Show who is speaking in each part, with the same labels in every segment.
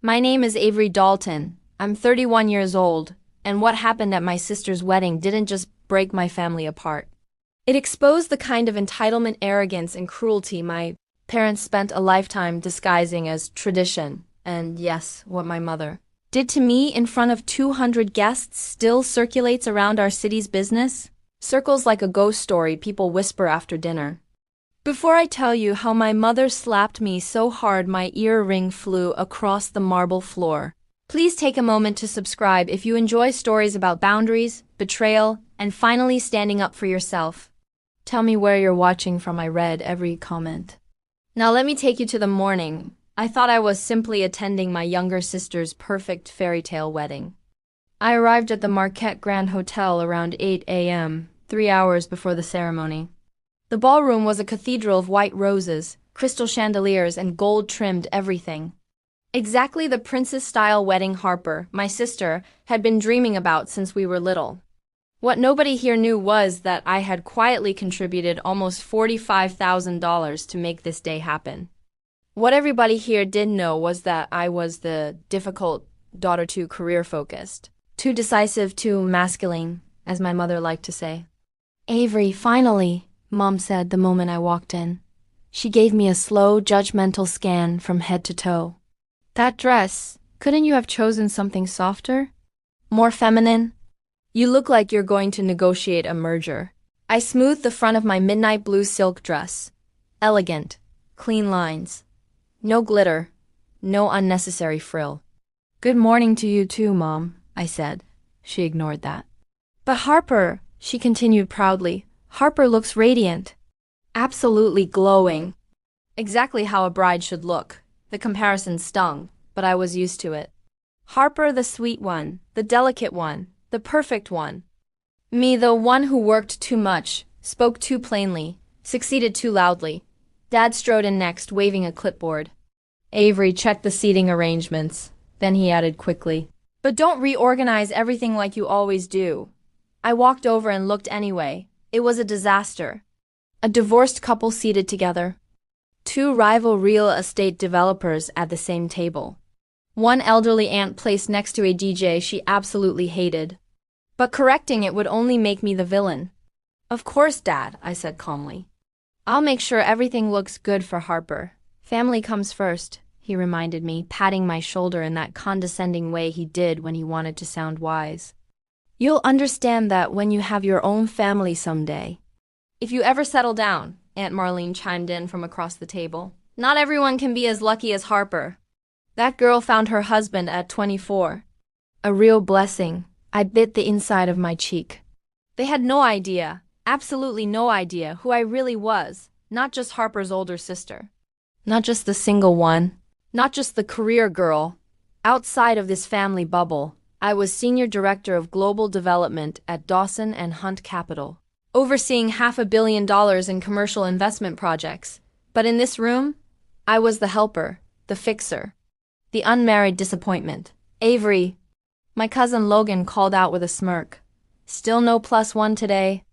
Speaker 1: My name is Avery Dalton. I'm 31 years old, and what happened at my sister's wedding didn't just break my family apart. It exposed the kind of entitlement, arrogance, and cruelty my parents spent a lifetime disguising as tradition, and yes, what my mother did to me in front of 200 guests still circulates around our city's business. Circles like a ghost story people whisper after dinner. Before I tell you how my mother slapped me so hard my earring flew across the marble floor, please take a moment to subscribe if you enjoy stories about boundaries, betrayal, and finally standing up for yourself. Tell me where you're watching from. I read every comment. Now let me take you to the morning. I thought I was simply attending my younger sister's perfect fairy tale wedding. I arrived at the Marquette Grand Hotel around 8 a.m., 3 hours before the ceremony. The ballroom was a cathedral of white roses, crystal chandeliers, and gold-trimmed everything. Exactly the princess-style wedding Harper, my sister, had been dreaming about since we were little. What nobody here knew was that I had quietly contributed almost $45,000 to make this day happen. What everybody here did know was that I was the difficult daughter, too career-focused, too decisive, too masculine, as my mother liked to say. "Avery, finally," Mom said the moment I walked in. She gave me a slow, judgmental scan from head to toe. "That dress, couldn't you have chosen something softer? More feminine? You look like you're going to negotiate a merger." I smoothed the front of my midnight blue silk dress. Elegant, clean lines. No glitter, no unnecessary frill. "Good morning to you too, Mom," I said. She ignored that. "But Harper," she continued proudly, "Harper looks radiant. Absolutely glowing." Exactly how a bride should look. The comparison stung, but I was used to it. Harper, the sweet one, the delicate one, the perfect one. Me, the one who worked too much, spoke too plainly, succeeded too loudly. Dad strode in next, waving a clipboard. "Avery, check the seating arrangements." Then he added quickly, "But don't reorganize everything like you always do." I walked over and looked anyway. It was a disaster. A divorced couple seated together. Two rival real estate developers at the same table. One elderly aunt placed next to a DJ she absolutely hated. But correcting it would only make me the villain. "Of course, Dad," I said calmly. "I'll make sure everything looks good for Harper. Family comes first," he reminded me, patting my shoulder in that condescending way he did when he wanted to sound wise. "You'll understand that when you have your own family someday. If you ever settle down," Aunt Marlene chimed in from across the table. "Not everyone can be as lucky as Harper. That girl found her husband at 24. A real blessing." I bit the inside of my cheek. They had no idea, absolutely no idea, who I really was, not just Harper's older sister. Not just the single one, not just the career girl. Outside of this family bubble, I was Senior Director of Global Development at Dawson and Hunt Capital, overseeing $500 million in commercial investment projects. But in this room, I was the helper, the fixer, the unmarried disappointment. "Avery," my cousin Logan called out with a smirk. "Still no +1 today?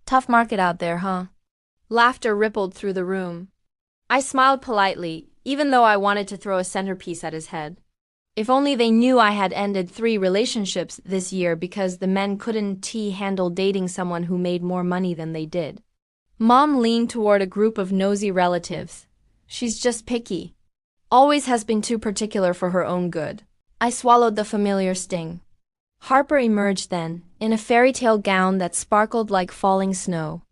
Speaker 1: Tough market out there, huh?" Laughter rippled through the room. I smiled politely, even though I wanted to throw a centerpiece at his head. If only they knew I had ended 3 relationships this year because the men couldn't handle dating someone who made more money than they did. Mom leaned toward a group of nosy relatives. "She's just picky. Always has been too particular for her own good." I swallowed the familiar sting. Harper emerged then, in a fairy tale gown that sparkled like falling snow.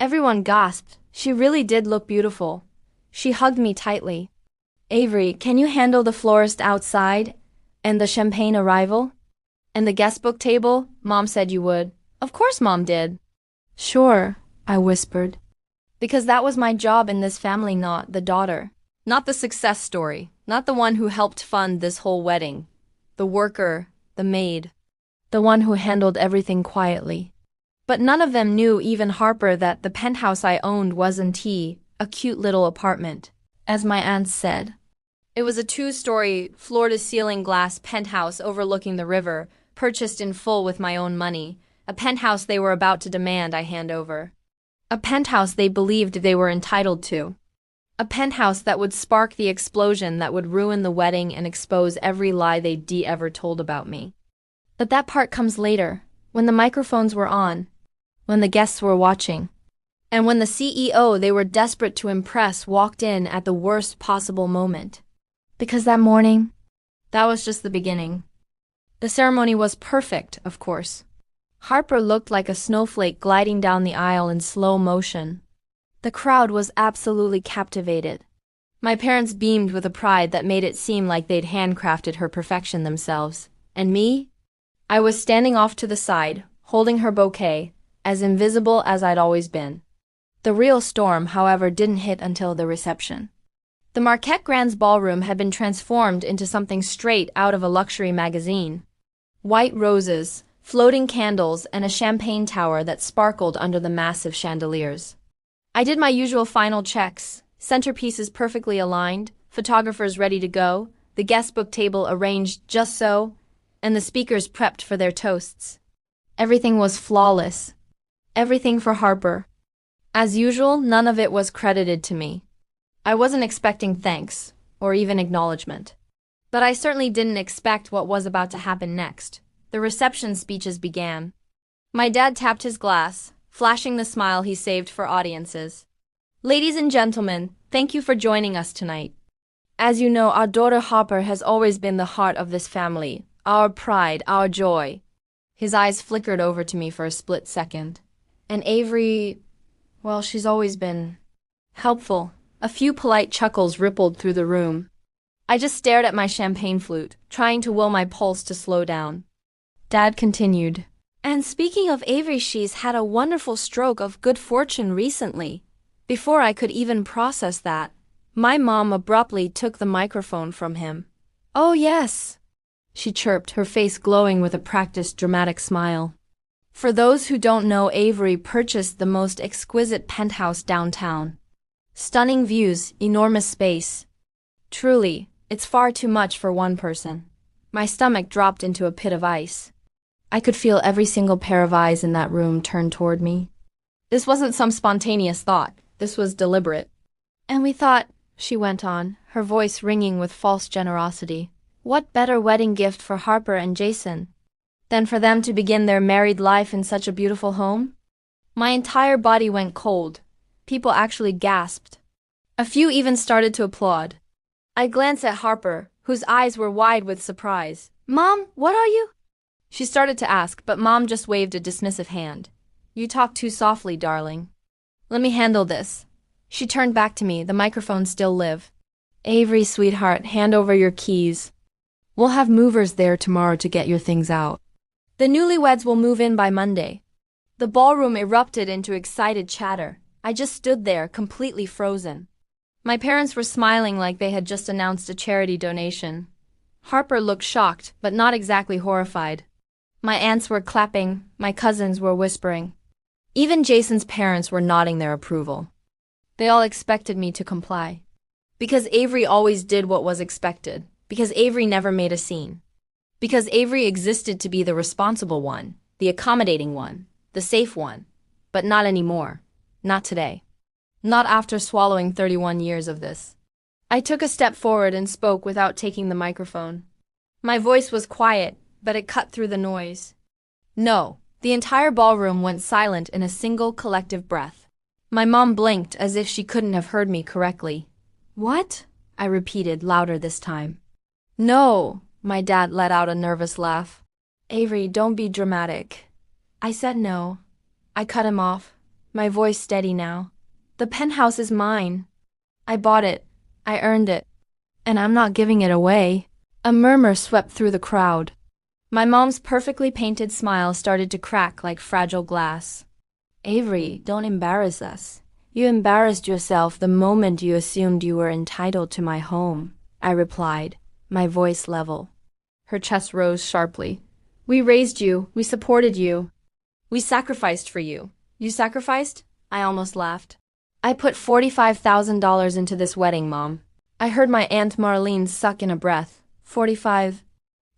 Speaker 1: Everyone gasped. She really did look beautiful. She hugged me tightly. "Avery, can you handle the florist outside? And the champagne arrival? And the guestbook table? Mom said you would." Of course Mom did. "Sure," I whispered. Because that was my job in this family, not the daughter. Not the success story. Not the one who helped fund this whole wedding. The worker, the maid. The one who handled everything quietly. But none of them knew, even Harper, that the penthouse I owned wasn't a cute little apartment, as my aunt said. It was a 2-story, floor-to-ceiling glass penthouse overlooking the river, purchased in full with my own money. A penthouse they were about to demand I hand over. A penthouse they believed they were entitled to. A penthouse that would spark the explosion that would ruin the wedding and expose every lie they'd ever told about me. But that part comes later, when the microphones were on, when the guests were watching, and when the CEO they were desperate to impress walked in at the worst possible moment. Because that morning, that was just the beginning. The ceremony was perfect, of course. Harper looked like a snowflake gliding down the aisle in slow motion. The crowd was absolutely captivated. My parents beamed with a pride that made it seem like they'd handcrafted her perfection themselves. And me? I was standing off to the side, holding her bouquet, as invisible as I'd always been. The real storm, however, didn't hit until the reception. The Marquette Grand's ballroom had been transformed into something straight out of a luxury magazine. White roses, floating candles, and a champagne tower that sparkled under the massive chandeliers. I did my usual final checks, centerpieces perfectly aligned, photographers ready to go, the guest book table arranged just so, and the speakers prepped for their toasts. Everything was flawless. Everything for Harper. As usual, none of it was credited to me. I wasn't expecting thanks, or even acknowledgement. But I certainly didn't expect what was about to happen next. The reception speeches began. My dad tapped his glass, flashing the smile he saved for audiences. Ladies and gentlemen, thank you for joining us tonight. As you know, our daughter Harper has always been the heart of this family, our pride, our joy. His eyes flickered over to me for a split second. And Avery, well, she's always been helpful. A few polite chuckles rippled through the room. I just stared at my champagne flute, trying to will my pulse to slow down. Dad continued. And speaking of Avery, she's had a wonderful stroke of good fortune recently. Before I could even process that, my mom abruptly took the microphone from him. Oh yes, she chirped, her face glowing with a practiced dramatic smile. For those who don't know, Avery purchased the most exquisite penthouse downtown. Stunning views, enormous space. Truly, it's far too much for one person. My stomach dropped into a pit of ice. I could feel every single pair of eyes in that room turn toward me. This wasn't some spontaneous thought. This was deliberate. And we thought, she went on, her voice ringing with false generosity, what better wedding gift for Harper and Jason than for them to begin their married life in such a beautiful home? My entire body went cold. People actually gasped. A few even started to applaud. I glanced at Harper, whose eyes were wide with surprise. Mom, what are you? She started to ask, but Mom just waved a dismissive hand. You talk too softly, darling. Let me handle this. She turned back to me, the microphone still live. Avery, sweetheart, hand over your keys. We'll have movers there tomorrow to get your things out. The newlyweds will move in by Monday. The ballroom erupted into excited chatter. I just stood there, completely frozen. My parents were smiling like they had just announced a charity donation. Harper looked shocked, but not exactly horrified. My aunts were clapping, my cousins were whispering. Even Jason's parents were nodding their approval. They all expected me to comply. Because Avery always did what was expected. Because Avery never made a scene. Because Avery existed to be the responsible one, the accommodating one, the safe one. But not anymore. Not today. Not after swallowing 31 years of this. I took a step forward and spoke without taking the microphone. My voice was quiet, but it cut through the noise. No, the entire ballroom went silent in a single collective breath. My mom blinked as if she couldn't have heard me correctly. What? I repeated, louder this time. No, my dad let out a nervous laugh. Avery, don't be dramatic. I said no. I cut him off, my voice steady now. The penthouse is mine. I bought it. I earned it. And I'm not giving it away. A murmur swept through the crowd. My mom's perfectly painted smile started to crack like fragile glass. Avery, don't embarrass us. You embarrassed yourself the moment you assumed you were entitled to my home, I replied, my voice level. Her chest rose sharply. We raised you. We supported you. We sacrificed for you. You sacrificed? I almost laughed. I put $45,000 into this wedding, Mom. I heard my Aunt Marlene suck in a breath. 45.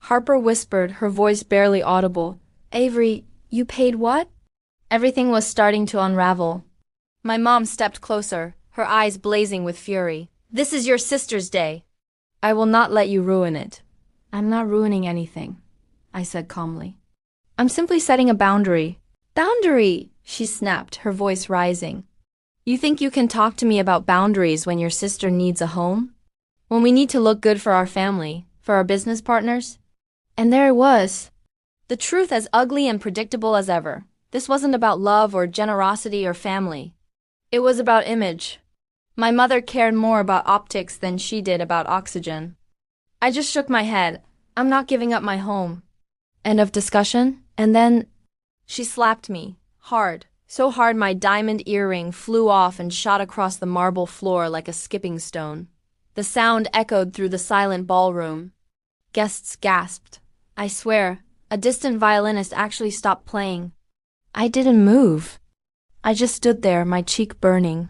Speaker 1: Harper whispered, her voice barely audible. Avery, you paid what? Everything was starting to unravel. My mom stepped closer, her eyes blazing with fury. "This is your sister's day. I will not let you ruin it." "I'm not ruining anything," I said calmly. "I'm simply setting a boundary." "Boundary!" she snapped, her voice rising. "You think you can talk to me about boundaries when your sister needs a home? When we need to look good for our family, for our business partners?" And there it was. The truth as ugly and predictable as ever. This wasn't about love or generosity or family. It was about image. My mother cared more about optics than she did about oxygen. I just shook my head. "I'm not giving up my home." End of discussion. And then she slapped me, hard, so hard my diamond earring flew off and shot across the marble floor like a skipping stone. The sound echoed through the silent ballroom. Guests gasped. I swear, a distant violinist actually stopped playing. I didn't move. I just stood there, my cheek burning.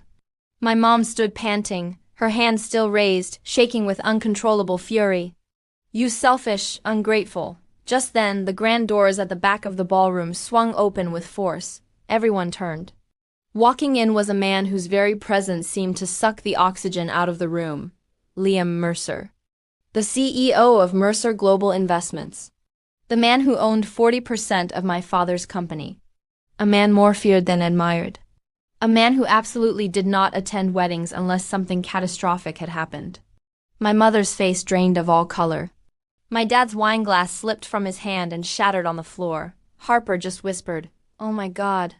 Speaker 1: My mom stood panting, her hand still raised, shaking with uncontrollable fury. "You selfish, ungrateful." Just then, the grand doors at the back of the ballroom swung open with force. Everyone turned. Walking in was a man whose very presence seemed to suck the oxygen out of the room. Liam Mercer. The CEO of Mercer Global Investments. The man who owned 40% of my father's company. A man more feared than admired. A man who absolutely did not attend weddings unless something catastrophic had happened. My mother's face drained of all color. My dad's wine glass slipped from his hand and shattered on the floor. Harper just whispered, "Oh my God."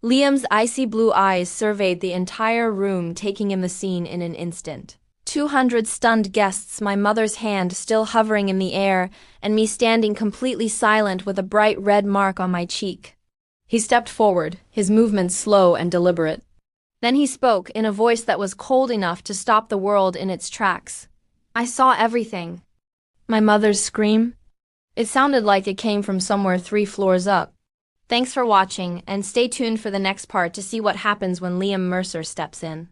Speaker 1: Liam's icy blue eyes surveyed the entire room, taking in the scene in an instant. 200 stunned guests, my mother's hand still hovering in the air, and me standing completely silent with a bright red mark on my cheek. He stepped forward, his movements slow and deliberate. Then he spoke in a voice that was cold enough to stop the world in its tracks. "I saw everything." My mother's scream? It sounded like it came from somewhere 3 floors up. Thanks for watching, and stay tuned for the next part to see what happens when Liam Mercer steps in.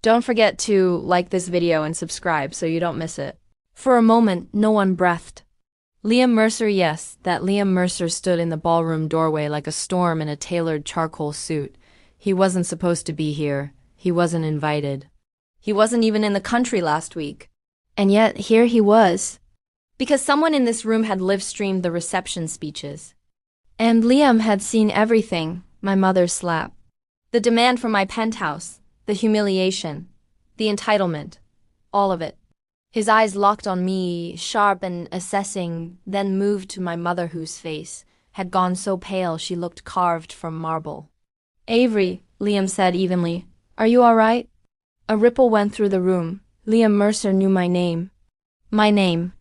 Speaker 1: Don't forget to like this video and subscribe so you don't miss it. For a moment, no one breathed. Liam Mercer, yes, that Liam Mercer stood in the ballroom doorway like a storm in a tailored charcoal suit. He wasn't supposed to be here. He wasn't invited. He wasn't even in the country last week. And yet, here he was. Because someone in this room had live-streamed the reception speeches. And Liam had seen everything, my mother's slap. The demand for my penthouse, the humiliation, the entitlement, all of it. His eyes locked on me, sharp and assessing, then moved to my mother whose face had gone so pale she looked carved from marble. "Avery," Liam said evenly, "are you all right?" A ripple went through the room. Liam Mercer knew my name. My name.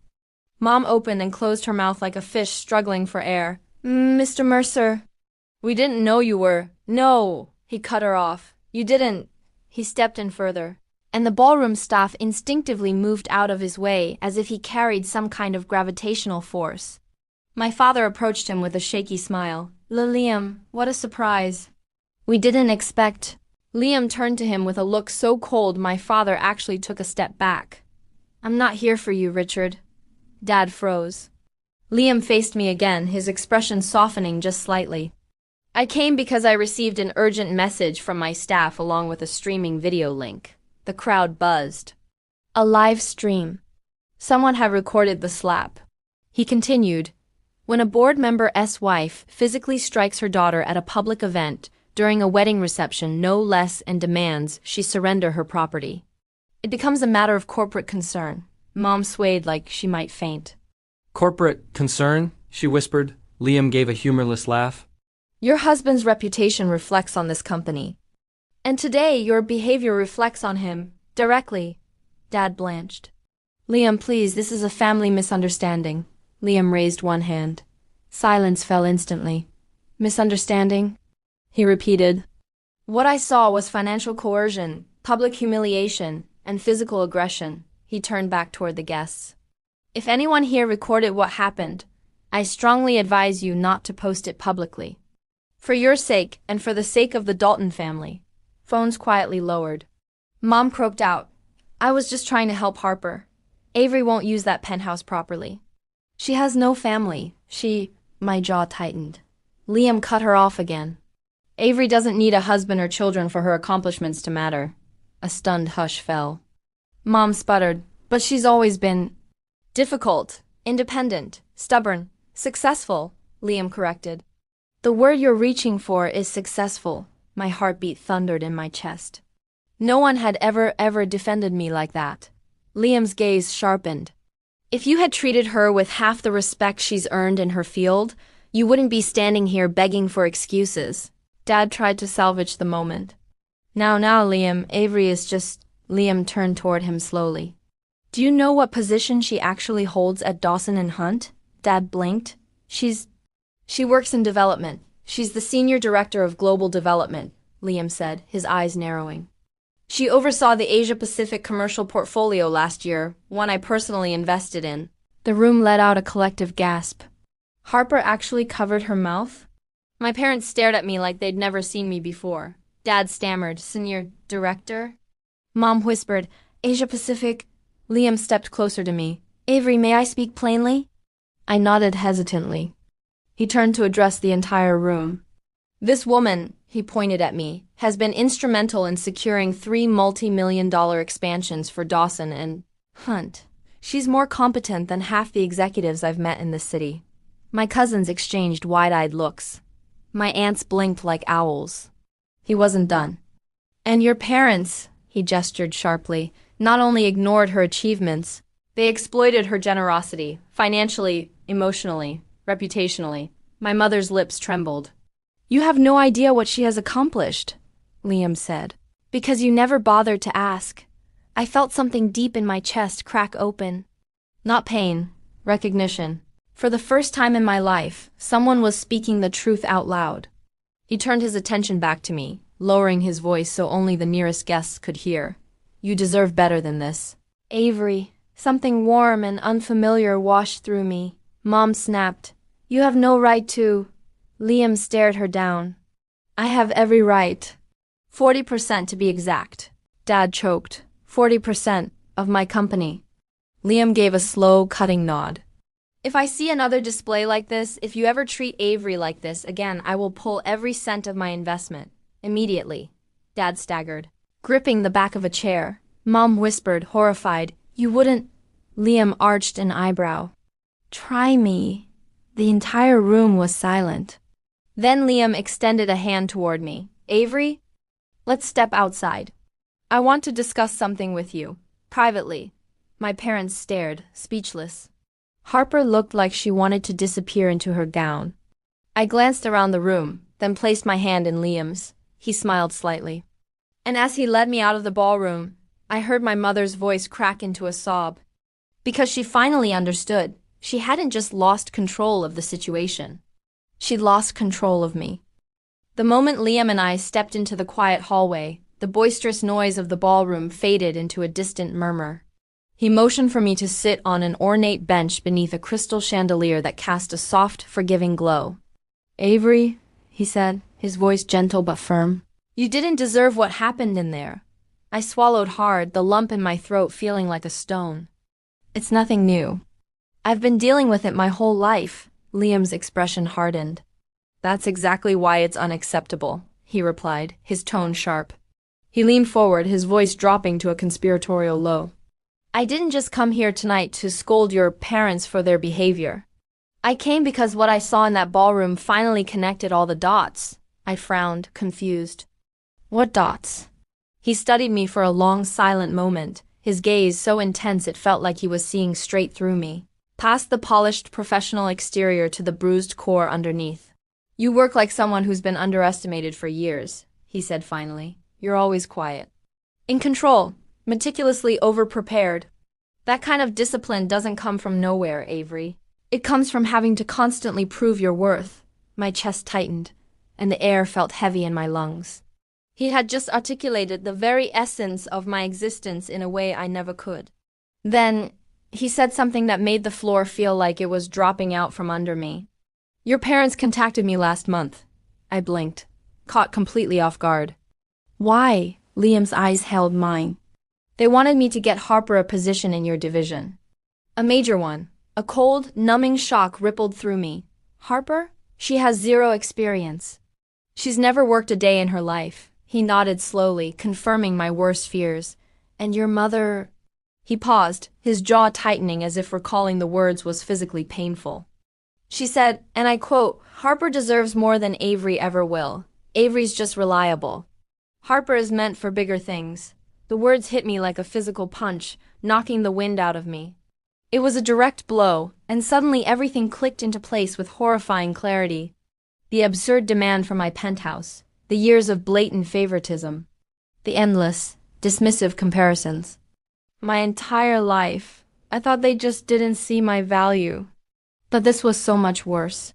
Speaker 1: Mom opened and closed her mouth like a fish struggling for air. "Mr. Mercer." "We didn't know you were." "No," he cut her off. "You didn't." He stepped in further, and the ballroom staff instinctively moved out of his way as if he carried some kind of gravitational force. My father approached him with a shaky smile. "Liam, what a surprise." "We didn't expect." Liam turned to him with a look so cold my father actually took a step back. "I'm not here for you, Richard." Dad froze. Liam faced me again, his expression softening just slightly. "I came because I received an urgent message from my staff along with a streaming video link." The crowd buzzed. A live stream. Someone had recorded the slap. He continued, "When a board member's wife physically strikes her daughter at a public event during a wedding reception, no less, and demands she surrender her property, it becomes a matter of corporate concern." Mom swayed like she might faint.
Speaker 2: "Corporate concern?" she whispered. Liam gave a humorless laugh.
Speaker 1: "Your husband's reputation reflects on this company. And today your behavior reflects on him, directly." Dad blanched. "Liam, please, this is a family misunderstanding." Liam raised one hand. Silence fell instantly. "Misunderstanding?" he repeated. "What I saw was financial coercion, public humiliation, and physical aggression." He turned back toward the guests. "If anyone here recorded what happened, I strongly advise you not to post it publicly. For your sake and for the sake of the Dalton family." Phones quietly lowered. Mom croaked out, "I was just trying to help Harper. Avery won't use that penthouse properly. She has no family. My jaw tightened. Liam cut her off again. "Avery doesn't need a husband or children for her accomplishments to matter." A stunned hush fell. Mom sputtered, but she's always been difficult, independent, stubborn, successful, Liam corrected. The word you're reaching for is successful, my heartbeat thundered in my chest. No one had ever defended me like that. Liam's gaze sharpened. If you had treated her with half the respect she's earned in her field, you wouldn't be standing here begging for excuses. Dad tried to salvage the moment. Now, Liam, Avery is just... Liam turned toward him slowly. Do you know what position she actually holds at Dawson and Hunt? Dad blinked. She works in development. She's the senior director of global development, Liam said, his eyes narrowing. She oversaw the Asia-Pacific commercial portfolio last year, one I personally invested in. The room let out a collective gasp. Harper actually covered her mouth? My parents stared at me like they'd never seen me before. Dad stammered, Senior Director? Mom whispered, Asia-Pacific. Liam stepped closer to me. Avery, may I speak plainly? I nodded hesitantly. He turned to address the entire room. This woman, he pointed at me, has been instrumental in securing 3 multi-million-dollar expansions for Dawson and Hunt. She's more competent than half the executives I've met in this city. My cousins exchanged wide-eyed looks. My aunts blinked like owls. He wasn't done. And your parents, he gestured sharply, not only ignored her achievements, they exploited her generosity, financially, emotionally, reputationally. My mother's lips trembled. You have no idea what she has accomplished, Liam said. Because you never bothered to ask. I felt something deep in my chest crack open. Not pain, recognition. For the first time in my life, someone was speaking the truth out loud. He turned his attention back to me, lowering his voice so only the nearest guests could hear. You deserve better than this. Avery, something warm and unfamiliar washed through me. Mom snapped. You have no right to... Liam stared her down. I have every right. 40% to be exact. Dad choked. 40% of my company. Liam gave a slow, cutting nod. If I see another display like this, if you ever treat Avery like this again, I will pull every cent of my investment. Immediately. Dad staggered, gripping the back of a chair. Mom whispered, horrified, You wouldn't... Liam arched an eyebrow. Try me. The entire room was silent. Then Liam extended a hand toward me. Avery, let's step outside. I want to discuss something with you. Privately. My parents stared, speechless. Harper looked like she wanted to disappear into her gown. I glanced around the room, then placed my hand in Liam's. He smiled slightly. And as he led me out of the ballroom, I heard my mother's voice crack into a sob. Because she finally understood. She hadn't just lost control of the situation. She'd lost control of me. The moment Liam and I stepped into the quiet hallway, the boisterous noise of the ballroom faded into a distant murmur. He motioned for me to sit on an ornate bench beneath a crystal chandelier that cast a soft, forgiving glow. Avery, he said, his voice gentle but firm, you didn't deserve what happened in there. I swallowed hard, the lump in my throat feeling like a stone. It's nothing new. I've been dealing with it my whole life. Liam's expression hardened. That's exactly why it's unacceptable, he replied, his tone sharp. He leaned forward, his voice dropping to a conspiratorial low. I didn't just come here tonight to scold your parents for their behavior. I came because what I saw in that ballroom finally connected all the dots. I frowned, confused. What dots? He studied me for a long, silent moment, his gaze so intense it felt like he was seeing straight through me, past the polished professional exterior to the bruised core underneath. You work like someone who's been underestimated for years, he said finally. You're always quiet. In control, meticulously over-prepared. That kind of discipline doesn't come from nowhere, Avery. It comes from having to constantly prove your worth. My chest tightened, and the air felt heavy in my lungs. He had just articulated the very essence of my existence in a way I never could. Then, he said something that made the floor feel like it was dropping out from under me. Your parents contacted me last month. I blinked, caught completely off guard. Why? Liam's eyes held mine. They wanted me to get Harper a position in your division. A major one. A cold, numbing shock rippled through me. Harper? She has 0 experience. She's never worked a day in her life, He nodded slowly, confirming my worst fears. And your mother... He paused, his jaw tightening as if recalling the words was physically painful. She said, and I quote, Harper deserves more than Avery ever will. Avery's just reliable. Harper is meant for bigger things. The words hit me like a physical punch, knocking the wind out of me. It was a direct blow, and suddenly everything clicked into place with horrifying clarity. The absurd demand for my penthouse, the years of blatant favoritism, the endless, dismissive comparisons. My entire life, I thought they just didn't see my value. But this was so much worse.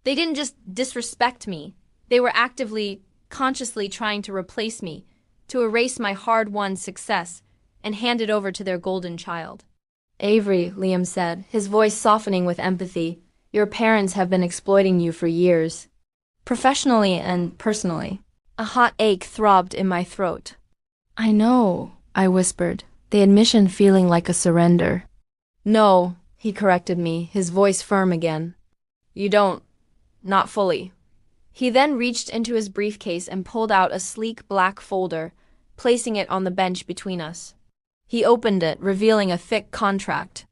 Speaker 1: They didn't just disrespect me. They were actively, consciously trying to replace me, to erase my hard-won success, and hand it over to their golden child. Avery, Liam said, his voice softening with empathy, your parents have been exploiting you for years. Professionally and personally. A hot ache throbbed in my throat. I know, I whispered, the admission feeling like a surrender. No, he corrected me, his voice firm again. You don't. Not fully. He then reached into his briefcase and pulled out a sleek black folder, placing it on the bench between us. He opened it, revealing a thick contract.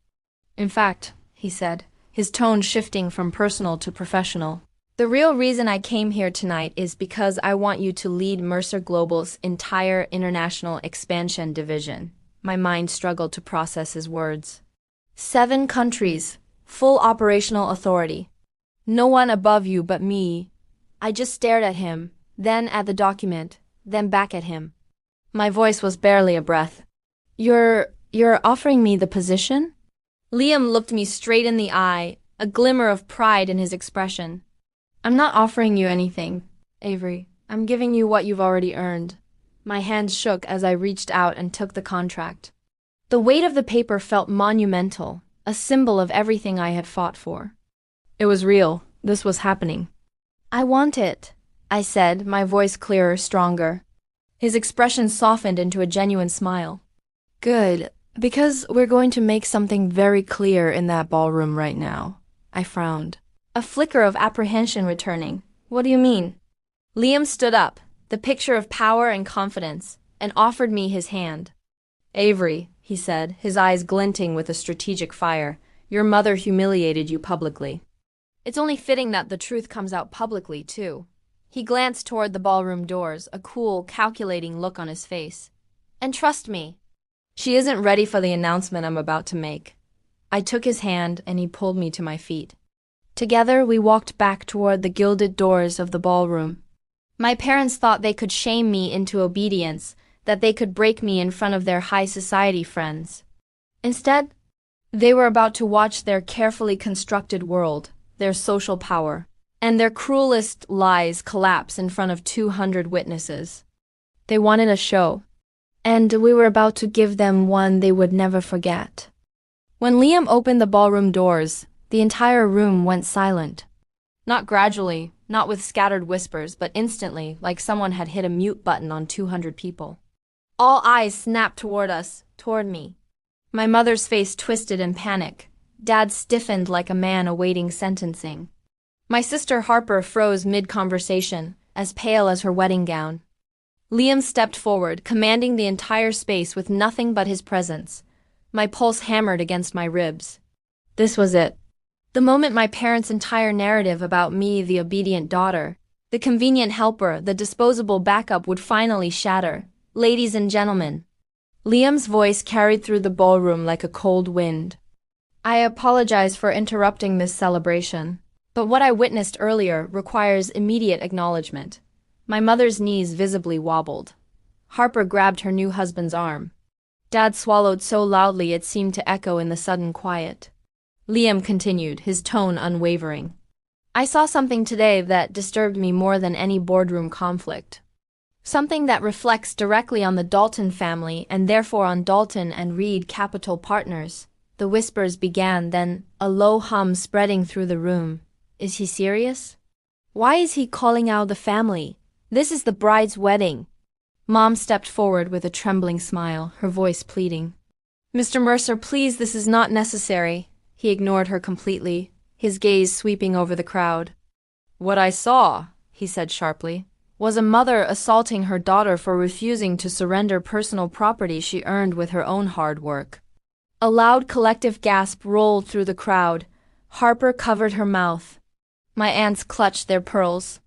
Speaker 1: In fact, he said, his tone shifting from personal to professional, the real reason I came here tonight is because I want you to lead Mercer Global's entire international expansion division. My mind struggled to process his words. 7 countries, full operational authority. No one above you but me. I just stared at him, then at the document, then back at him. My voice was barely a breath. You're offering me the position? Liam looked me straight in the eye, a glimmer of pride in his expression. I'm not offering you anything, Avery. I'm giving you what you've already earned. My hands shook as I reached out and took the contract. The weight of the paper felt monumental, a symbol of everything I had fought for. It was real. This was happening. I want it, I said, my voice clearer, stronger. His expression softened into a genuine smile. Good, because we're going to make something very clear in that ballroom right now. I frowned. A flicker of apprehension returning. What do you mean? Liam stood up, the picture of power and confidence, and offered me his hand. Avery, he said, his eyes glinting with a strategic fire, your mother humiliated you publicly. It's only fitting that the truth comes out publicly, too. He glanced toward the ballroom doors, a cool, calculating look on his face. And trust me, she isn't ready for the announcement I'm about to make. I took his hand and he pulled me to my feet. Together we walked back toward the gilded doors of the ballroom. My parents thought they could shame me into obedience, that they could break me in front of their high society friends. Instead, they were about to watch their carefully constructed world, their social power, and their cruelest lies collapse in front of 200 witnesses. They wanted a show, and we were about to give them one they would never forget. When Liam opened the ballroom doors, the entire room went silent. Not gradually, not with scattered whispers, but instantly, like someone had hit a mute button on 200 people. All eyes snapped toward us, toward me. My mother's face twisted in panic. Dad stiffened like a man awaiting sentencing. My sister Harper froze mid-conversation, as pale as her wedding gown. Liam stepped forward, commanding the entire space with nothing but his presence. My pulse hammered against my ribs. This was it. The moment my parents' entire narrative about me, the obedient daughter, the convenient helper, the disposable backup would finally shatter. Ladies and gentlemen. Liam's voice carried through the ballroom like a cold wind. I apologize for interrupting this celebration, but what I witnessed earlier requires immediate acknowledgement. My mother's knees visibly wobbled. Harper grabbed her new husband's arm. Dad swallowed so loudly it seemed to echo in the sudden quiet. Liam continued, his tone unwavering. I saw something today that disturbed me more than any boardroom conflict. Something that reflects directly on the Dalton family and therefore on Dalton and Reed Capital Partners. The whispers began, then a low hum spreading through the room. Is he serious? Why is he calling out the family? This is the bride's wedding. Mom stepped forward with a trembling smile, her voice pleading. Mr. Mercer, please, this is not necessary. He ignored her completely, his gaze sweeping over the crowd. What I saw, he said sharply, Was a mother assaulting her daughter for refusing to surrender personal property she earned with her own hard work? A loud collective gasp rolled through the crowd. Harper covered her mouth. My aunts clutched their pearls.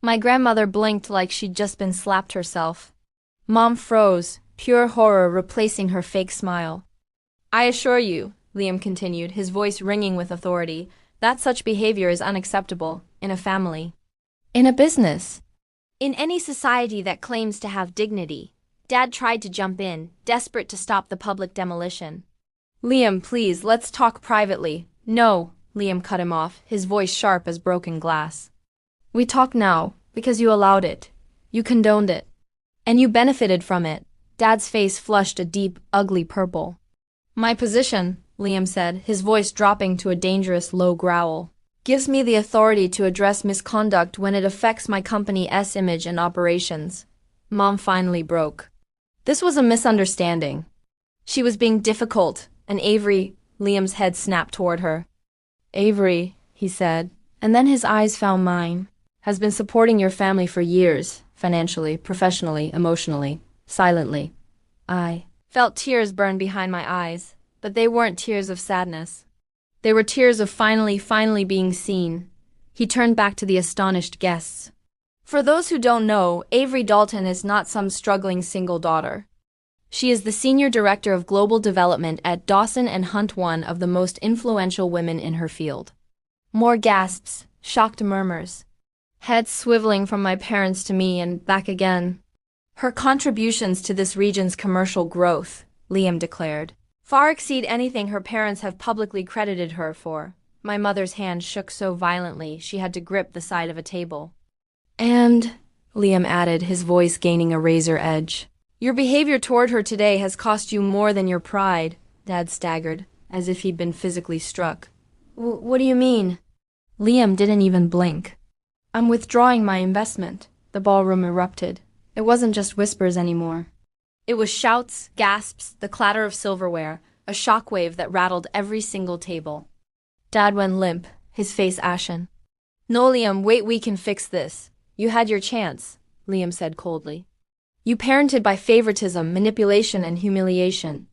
Speaker 1: My grandmother blinked like she'd just been slapped herself. Mom froze, pure horror replacing her fake smile. I assure you, Liam continued, his voice ringing with authority, that such behavior is unacceptable in a family, in a business, in any society that claims to have dignity. Dad tried to jump in, desperate to stop the public demolition. Liam, please, let's talk privately. No, Liam cut him off, his voice sharp as broken glass. We talk now, because you allowed it. You condoned it. And you benefited from it. Dad's face flushed a deep, ugly purple. My position, Liam said, his voice dropping to a dangerous low growl, gives me the authority to address misconduct when it affects my company's image and operations. Mom finally broke. This was a misunderstanding. She was being difficult, and Avery, Liam's head snapped toward her. Avery, he said, and then his eyes found mine, has been supporting your family for years, financially, professionally, emotionally, silently. I felt tears burn behind my eyes, but they weren't tears of sadness. They were tears of finally being seen. He turned back to the astonished guests. For those who don't know, Avery Dalton is not some struggling single daughter. She is the Senior Director of Global Development at Dawson & Hunt, one of the most influential women in her field. More gasps, shocked murmurs. Heads swiveling from my parents to me and back again. Her contributions to this region's commercial growth, Liam declared, far exceed anything her parents have publicly credited her for. My mother's hand shook so violently she had to grip the side of a table. And, Liam added, his voice gaining a razor edge, your behavior toward her today has cost you more than your pride. Dad staggered, as if he'd been physically struck. What do you mean? Liam didn't even blink. I'm withdrawing my investment. The ballroom erupted. It wasn't just whispers anymore. It was shouts, gasps, the clatter of silverware, a shockwave that rattled every single table. Dad went limp, his face ashen. No, Liam, wait, we can fix this. You had your chance, Liam said coldly. You parented by favoritism, manipulation, and humiliation.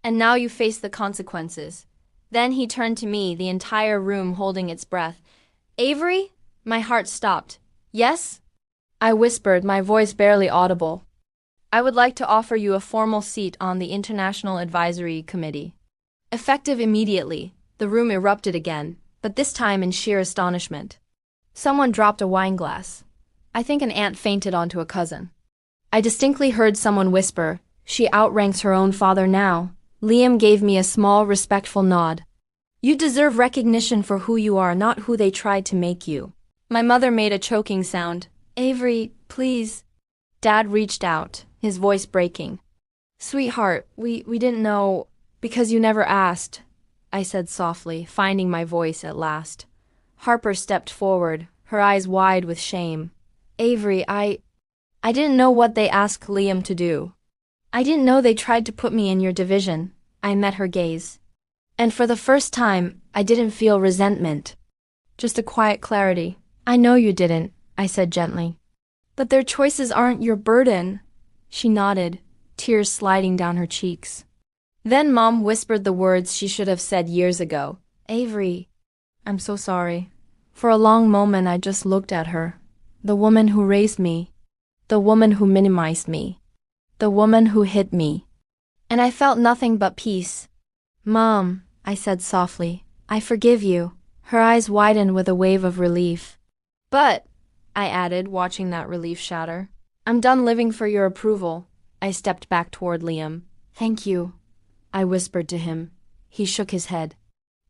Speaker 1: And now you face the consequences. Then he turned to me, the entire room holding its breath. Avery? My heart stopped. Yes? I whispered, my voice barely audible. I would like to offer you a formal seat on the International Advisory Committee. Effective immediately, the room erupted again, but this time in sheer astonishment. Someone dropped a wine glass. I think an aunt fainted onto a cousin. I distinctly heard someone whisper, she outranks her own father now. Liam gave me a small, respectful nod. You deserve recognition for who you are, not who they tried to make you. My mother made a choking sound. Avery, please. Dad reached out, his voice breaking. Sweetheart, we didn't know, because you never asked, I said softly, finding my voice at last. Harper stepped forward, her eyes wide with shame. Avery, I didn't know what they asked Liam to do. I didn't know they tried to put me in your division. I met her gaze. And for the first time, I didn't feel resentment. Just a quiet clarity. I know you didn't, I said gently. But their choices aren't your burden. She nodded, tears sliding down her cheeks. Then Mom whispered the words she should have said years ago. Avery, I'm so sorry. For a long moment I just looked at her. The woman who raised me. The woman who minimized me. The woman who hit me. And I felt nothing but peace. Mom, I said softly, I forgive you. Her eyes widened with a wave of relief. But, I added, watching that relief shatter, I'm done living for your approval. I stepped back toward Liam. Thank you, I whispered to him. He shook his head.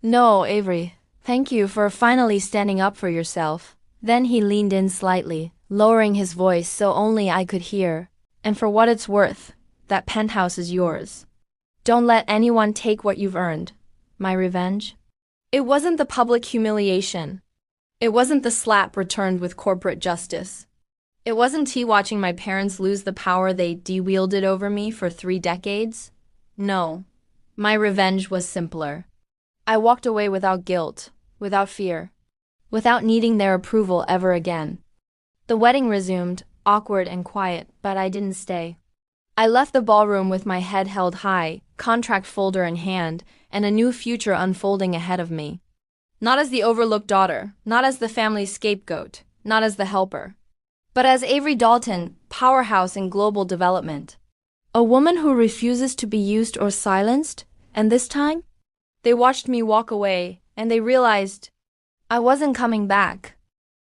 Speaker 1: No, Avery, thank you for finally standing up for yourself. Then he leaned in slightly, lowering his voice so only I could hear. And for what it's worth, that penthouse is yours. Don't let anyone take what you've earned. My revenge? It wasn't the public humiliation. It wasn't the slap returned with corporate justice. It wasn't watching my parents lose the power they de-wielded over me for 3 decades. No. My revenge was simpler. I walked away without guilt, without fear, without needing their approval ever again. The wedding resumed, awkward and quiet, but I didn't stay. I left the ballroom with my head held high, contract folder in hand, and a new future unfolding ahead of me. Not as the overlooked daughter, not as the family's scapegoat, not as the helper, but as Avery Dalton, powerhouse in global development. A woman who refuses to be used or silenced, and this time? They watched me walk away, and they realized I wasn't coming back.